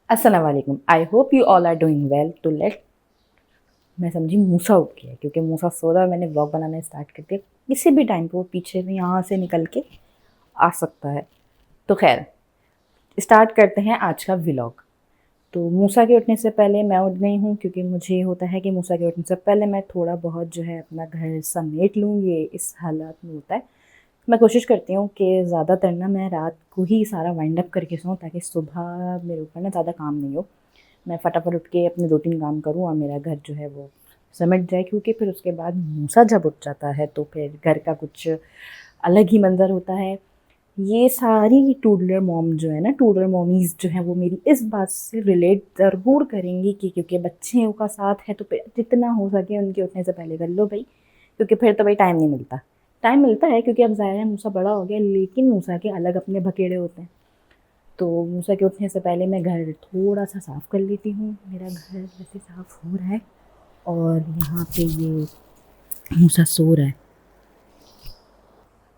अस्सलाम वालेकुम। I hope you all are doing well. तो लेट मैं समझी मूसा उठ गया क्योंकि मूसा सो रहा है। मैंने व्लॉग बनाना स्टार्ट कर दिया। किसी भी टाइम पे वो पीछे में यहाँ से निकल के आ सकता है। तो खैर स्टार्ट करते हैं आज का व्लॉग। तो मूसा के उठने से पहले मैं उठ गई हूँ क्योंकि मुझे होता है कि मूसा के उठने से पहले मैं थोड़ा बहुत जो है अपना घर समेट लूँ। ये इस हालात में होता है। मैं कोशिश करती हूँ कि ज़्यादातर ना मैं रात को ही सारा वाइंड अप करके सोऊं ताकि सुबह मेरे ऊपर ना ज़्यादा काम नहीं हो। मैं फटाफट उठ के अपने 2-3 काम करूँ और मेरा घर जो है वो सिमट जाए, क्योंकि फिर उसके बाद मूसा जब उठ जाता है तो फिर घर का कुछ अलग ही मंज़र होता है। ये सारी टूडलर मॉम जो है ना, टूडलर मॉमीज़ जो हैं, वो मेरी इस बात से रिलेट ज़रूर करेंगी कि क्योंकि बच्चों का साथ है तो फिर जितना हो सके उनके उठने से पहले कर लो भाई, क्योंकि फिर तो भाई टाइम नहीं मिलता। टाइम मिलता है क्योंकि अब ज़ाहिर है मूसा बड़ा हो गया, लेकिन मूसा के अलग अपने भकेड़े होते हैं। तो मूसा के उठने से पहले मैं घर थोड़ा सा साफ़ कर लेती हूँ। मेरा घर वैसे साफ़ हो रहा है और यहाँ पे ये मूसा सो रहा है।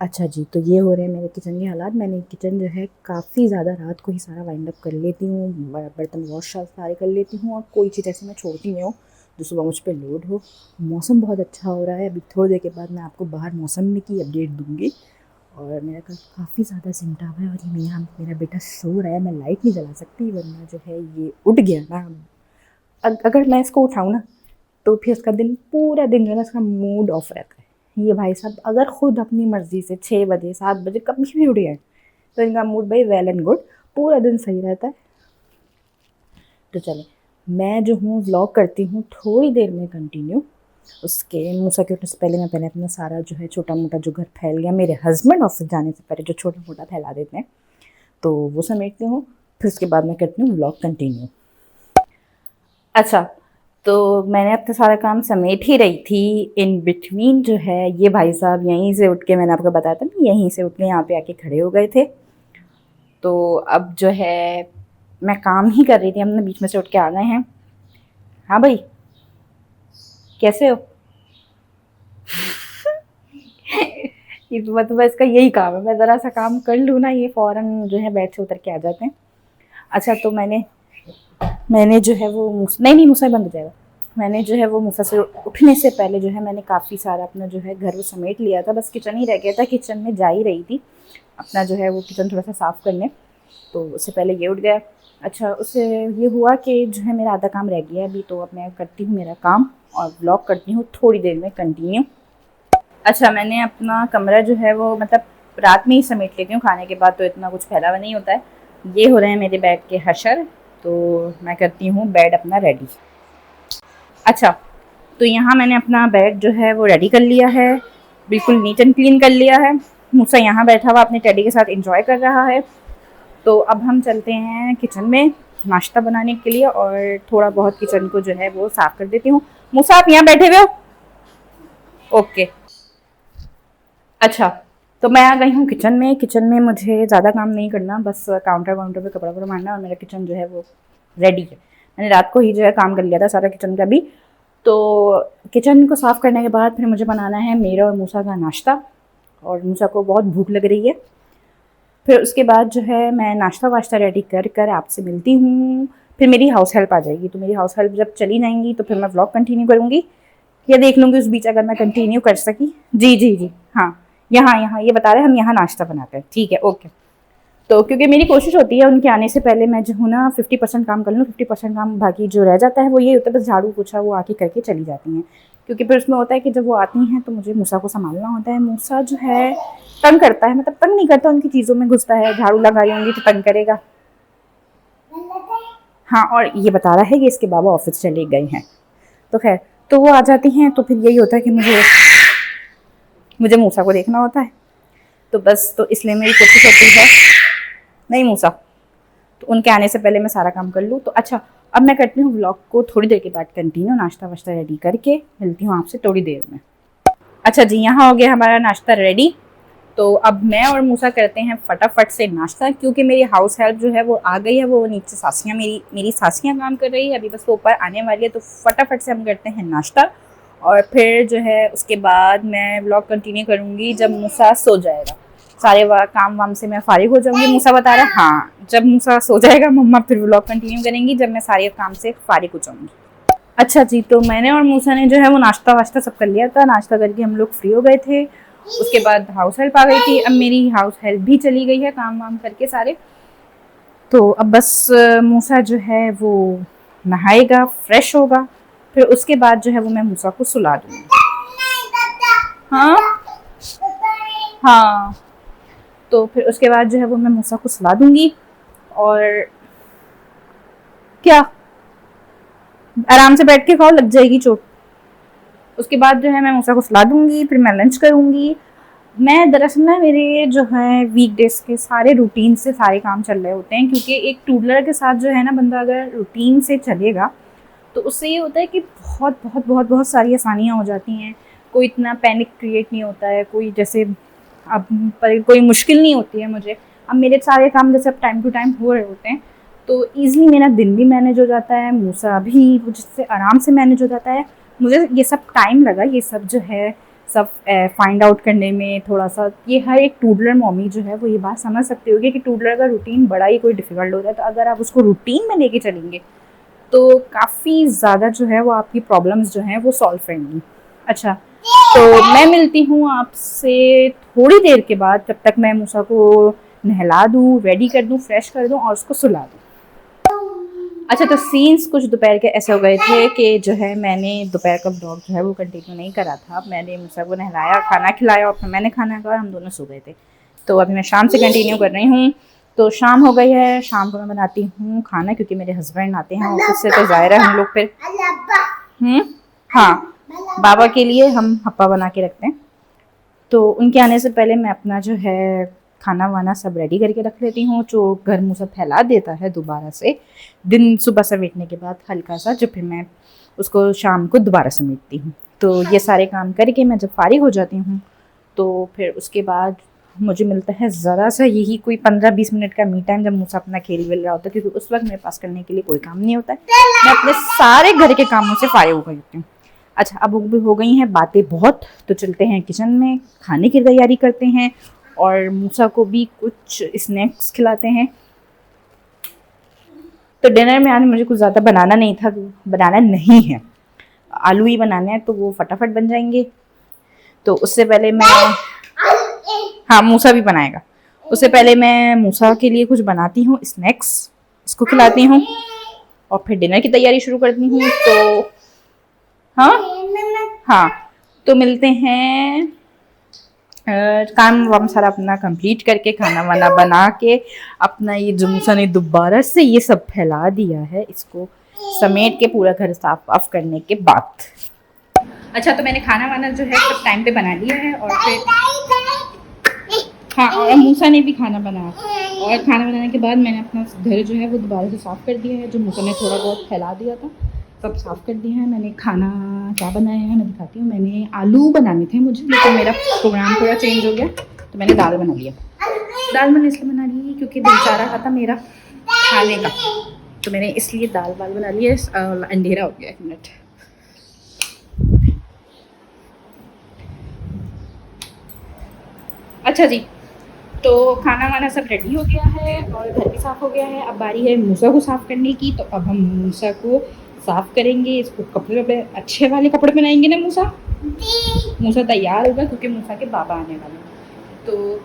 अच्छा जी, तो ये हो रहे हैं मेरे किचन के हालात। मैंने किचन जो है काफ़ी ज़्यादा रात को ही सारा वाइंड अप कर लेती हूँ, बर्तन वॉश सारे कर लेती हूँ और कोई चीज़ ऐसी मैं छोड़ती नहीं हूँ जो सुबह मुझ पे लोड हो। मौसम बहुत अच्छा हो रहा है। अभी थोड़ी देर के बाद मैं आपको बाहर मौसम में की अपडेट दूँगी। और मेरा घर काफ़ी ज़्यादा सिमटा हुआ है और ये मेरा बेटा सो रहा है। मैं लाइट नहीं जला सकती वरना जो है ये उठ गया ना, अगर मैं इसको उठाऊँ ना तो फिर उसका दिन पूरा दिन जो है ना उसका मूड ऑफ रहता है। ये भाई साहब अगर खुद अपनी मर्ज़ी से 6 बजे 7 बजे कभी भी उठ गए तो इनका मूड भाई वेल एंड गुड, पूरा दिन सही रहता है। तो चले, मैं जो हूँ व्लॉग करती हूँ थोड़ी देर में कंटिन्यू। उसके मूसा के उठने से पहले मैं पहले अपना सारा जो है छोटा मोटा जो घर फैल गया मेरे हस्बैंड ऑफिस जाने से पहले जो छोटा मोटा फैला देते हैं तो वो समेटती हूँ। फिर उसके बाद मैं करती हूँ व्लॉग कंटिन्यू। अच्छा, तो मैंने अपना सारा काम समेट ही रही थी। इन बिटवीन जो है ये भाई साहब यहीं से उठ के, मैंने आपको बताया था ना, यहीं से उठ के यहाँ पे आके खड़े हो गए थे। तो अब जो है मैं काम ही कर रही थी, हमने बीच में से उठ के आ गए हैं। हाँ भाई, कैसे हो? ये तो बस इसका यही काम है, मैं ज़रा सा काम कर लूँ ना ये फ़ौरन जो है बेड से उतर के आ जाते हैं। अच्छा, तो मैंने जो है वो नहीं नहीं मूसा बंद हो जाएगा। मैंने जो है वो मूसा से उठने से पहले जो है मैंने काफ़ी सारा अपना जो है घर वो समेट लिया था। बस किचन ही रह गया था, किचन में जा ही रही थी अपना जो है वो किचन थोड़ा सा साफ़ करने। तो उससे पहले ये उठ गया। अच्छा, उससे ये हुआ कि जो है मेरा आधा काम रह गया अभी, तो अब मैं करती हूँ मेरा काम और ब्लॉग करती हूँ थोड़ी देर में कंटिन्यू। अच्छा, मैंने अपना कमरा जो है वो मतलब रात में ही समेट लेती हूँ, खाने के बाद तो इतना कुछ फैला हुआ नहीं होता है। ये हो रहे हैं मेरे बेड के हशर, तो मैं करती हूँ बेड अपना रेडी। अच्छा, तो यहाँ मैंने अपना बेड जो है वो रेडी कर लिया है, बिल्कुल नीट एंड क्लीन कर लिया है। मूसा यहाँ बैठा हुआ अपने टेडी के साथ एंजॉय कर रहा है। तो अब हम चलते हैं किचन में नाश्ता बनाने के लिए और थोड़ा बहुत किचन को जो है वो साफ़ कर देती हूँ। मूसा आप यहाँ बैठे हुए हो? ओके। अच्छा, तो मैं आ गई हूँ किचन में। किचन में मुझे ज़्यादा काम नहीं करना, बस काउंटर वाउंटर पे कपड़ा वपड़ा मारना और मेरा किचन जो है वो रेडी है। मैंने रात को ही जो है काम कर लिया था सारा किचन का भी। तो किचन को साफ़ करने के बाद फिर मुझे बनाना है मेरा और मूसा का नाश्ता, और मूसा को बहुत भूख लग रही है। फिर उसके बाद जो है मैं नाश्ता वाश्ता रेडी कर कर आपसे मिलती हूँ। फिर मेरी हाउस हेल्प आ जाएगी, तो मेरी हाउस हेल्प जब चली जाएंगी तो फिर मैं व्लॉग कंटिन्यू करूँगी या देख लूँगी उस बीच अगर मैं कंटिन्यू कर सकी। जी जी जी, हाँ, यहाँ यहाँ ये बता रहे हैं हम यहाँ नाश्ता बनाते हैं, ठीक है, ओके। तो क्योंकि मेरी कोशिश होती है उनके आने से पहले मैं जो हूँ ना 50% काम कर लूँ, 50% काम बाकी जो रह जाता है वो ये होता है बस झाड़ू पोछा वो आके करके चली जाती हैं। क्योंकि फिर उसमें होता है कि जब वो आती हैं तो मुझे मूसा को संभालना होता है। मूसा जो है तंग करता है, मतलब तंग नहीं करता, उनकी चीज़ों में घुसता है। झाड़ू लगाई होंगी तो तंग करेगा। हाँ, और ये बता रहा है कि इसके बाबा ऑफिस चले गए हैं। तो खैर, तो वो आ जाती हैं तो फिर यही होता है कि मुझे मुझे मूसा को देखना होता है। तो बस, तो इसलिए मेरी कोशिश होती है, नहीं मूसा, तो उनके आने से पहले मैं सारा काम कर लूँ। तो अच्छा, अब मैं करती हूँ व्लॉग को थोड़ी देर के बाद कंटिन्यू। नाश्ता वाश्ता रेडी करके मिलती हूँ आपसे थोड़ी देर में। अच्छा जी, यहाँ हो गया हमारा नाश्ता रेडी। तो अब मैं और मूसा करते हैं फटाफट से नाश्ता, क्योंकि मेरी हाउस हेल्प जो है वो आ गई है। वो नीचे सासियाँ मेरी सासियाँ काम कर रही है, अभी बस वो ऊपर आने वाली है। तो फटाफट से हम करते हैं नाश्ता और फिर जो है उसके बाद मैं व्लॉग कंटिन्यू करूँगी जब मूसा सो जाएगा। सारे काम वाम से मैं फारिग हो जाऊंगी। मूसा बता रहा है हाँ, जब मूसा सो जाएगा मम्मा फिर व्लॉग कंटिन्यू करेंगी जब मैं सारे काम से फारिग हो जाऊंगी। अच्छा जी, तो मैंने और मूसा ने जो है वो नाश्ता वाश्ता सब कर लिया था। नाश्ता करके हम लोग फ्री हो गए थे। उसके बाद हाउस हेल्प आ गई थी। अब मेरी हाउस हेल्प भी चली गई है काम वाम करके सारे। तो अब बस मूसा जो है वो नहाएगा, फ्रेश होगा, फिर उसके बाद जो है वो मैं मूसा को सुला दूँगी। हाँ हाँ, तो फिर उसके बाद जो है वो मैं मूसा को सुला दूँगी। और क्या, आराम से बैठ के खाओ, लग जाएगी चोट। उसके बाद जो है मैं मूसा को सुला दूँगी, फिर मैं लंच करूँगी। मैं दरअसल ना मेरे जो है वीकडेज के सारे रूटीन से सारे काम चल रहे होते हैं, क्योंकि एक टूडलर के साथ जो है ना बंदा अगर रूटीन से चलेगा तो उससे ये होता है कि बहुत बहुत बहुत बहुत सारी आसानियाँ हो जाती हैं। कोई इतना पैनिक क्रिएट नहीं होता है, कोई जैसे अब पर कोई मुश्किल नहीं होती है मुझे। अब मेरे सारे काम जैसे अब टाइम टू टाइम हो रहे होते हैं तो ईज़िली मेरा दिन भी मैनेज हो जाता है, मूसा भी जिससे आराम से मैनेज हो जाता है। मुझे ये सब टाइम लगा, ये सब जो है सब फाइंड आउट करने में थोड़ा सा। ये हर एक टूडलर मॉमी जो है वो ये बात समझ सकती होगी कि टूडलर का रूटीन बड़ा ही कोई डिफ़िकल्ट होता है। तो अगर आप उसको रूटीन में लेके चलेंगे तो काफ़ी ज़्यादा जो है वो आपकी प्रॉब्लम्स जो हैं वो सॉल्व रहेंगी। अच्छा, तो मैं मिलती हूँ आपसे थोड़ी देर के बाद, जब तक मैं मूसा को नहला दूँ, रेडी कर दूँ, फ्रेश कर दूँ और उसको सुला दूँ। अच्छा, तो सीन्स कुछ दोपहर के ऐसे हो गए थे कि जो है मैंने दोपहर का ब्लॉग जो है वो कंटिन्यू नहीं करा था। मैंने मूसा को नहलाया, खाना खिलाया और फिर मैंने खाना खाया, हम दोनों सो गए थे। तो अभी मैं शाम से कंटिन्यू कर रही हूँ। तो शाम हो गई है, शाम को मैं बनाती हूँ खाना, क्योंकि मेरे हस्बैंड आते हैं ऑफिस से, तो ज़ाहिर है हम लोग फिर हाँ, बाबा के लिए हम हप्पा बना के रखते हैं। तो उनके आने से पहले मैं अपना जो है खाना वाना सब रेडी करके रख लेती हूँ, जो घर मुँह सब फैला देता है दोबारा से दिन सुबह समेटने के बाद हल्का सा, जो फिर मैं उसको शाम को दोबारा समेटती हूँ। तो ये सारे काम करके मैं जब फारिग हो जाती हूँ तो फिर उसके बाद मुझे मिलता है ज़रा सा यही कोई 15-20 मिनट का मी टाइम, जब मूसा अपना खेल वेल रहा होता है, क्योंकि उस वक्त मेरे पास करने के लिए कोई काम नहीं होता है। मैं अपने सारे घर के कामों से फारिग हो गई होती हूँ। अच्छा, अब हो गई हैं बातें बहुत, तो चलते हैं किचन में, खाने की तैयारी करते हैं और मूसा को भी कुछ स्नैक्स खिलाते हैं। तो डिनर में आज मुझे कुछ ज़्यादा बनाना नहीं था, बनाना नहीं है, आलू ही बनाने हैं, तो वो फटाफट बन जाएंगे। तो उससे पहले मैं, हाँ मूसा भी बनाएगा, उससे पहले मैं मूसा के लिए कुछ बनाती हूँ स्नैक्स, इसको खिलाती हूँ और फिर डिनर की तैयारी शुरू करती हूँ। तो हाँ, तो मिलते हैं काम वाम सारा अपना कंप्लीट करके, खाना वाना बना के, अपना ये जो मूसा ने दोबारा से ये सब फैला दिया है, इसको समेट के पूरा घर साफ वाफ करने के बाद। अच्छा, तो मैंने खाना वाना जो है सब टाइम पे बना लिया है और फिर हाँ, और मूसा ने भी खाना बनाया और खाना बनाने के बाद मैंने अपना घर जो है वो दोबारा से साफ़ कर दिया है। जो मूसा ने थोड़ा बहुत फैला दिया था सब साफ़ कर दिया है। मैंने खाना क्या बनाया है मैं दिखाती हूँ। मैंने आलू बनाने थे मुझे, लेकिन मेरा प्रोग्राम थोड़ा चेंज हो गया तो मैंने दाल बना लिया। दाल मैंने इसलिए बना ली क्योंकि दिल चाह रहा था मेरा खाने का, तो मैंने इसलिए दाल वाल बना ली है। अंधेरा हो गया, 1 मिनट। अच्छा जी, तो खाना वाना सब रेडी हो गया है और घर भी साफ़ हो गया है। अब बारी है मूसा को साफ़ करने की। तो अब हम मूसा को साफ़ करेंगे, इसको कपड़े वपड़े अच्छे वाले कपड़े पहनाएंगे ना मूसा। मूसा तैयार होगा क्योंकि मूसा के बाबा आने वाले हैं, तो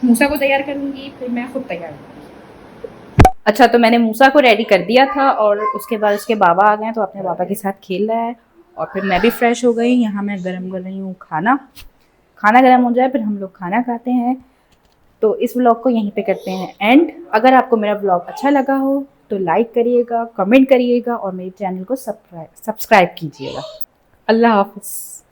मूसा को तैयार करूँगी फिर मैं खुद तैयार होंगी। अच्छा, तो मैंने मूसा को रेडी कर दिया था और उसके बाद उसके बाबा आ गए, तो अपने बाबा के साथ खेल रहा है और फिर मैं भी फ्रेश हो गई। यहाँ मैं गर्म कर रही हूँ खाना, खाना गर्म हो जाए फिर हम लोग खाना खाते हैं। तो इस व्लॉग को यहीं पे करते हैं एंड। अगर आपको मेरा व्लॉग अच्छा लगा हो तो लाइक करिएगा, कमेंट करिएगा और मेरे चैनल को सब्सक्राइब कीजिएगा। अल्लाह हाफ़िज़।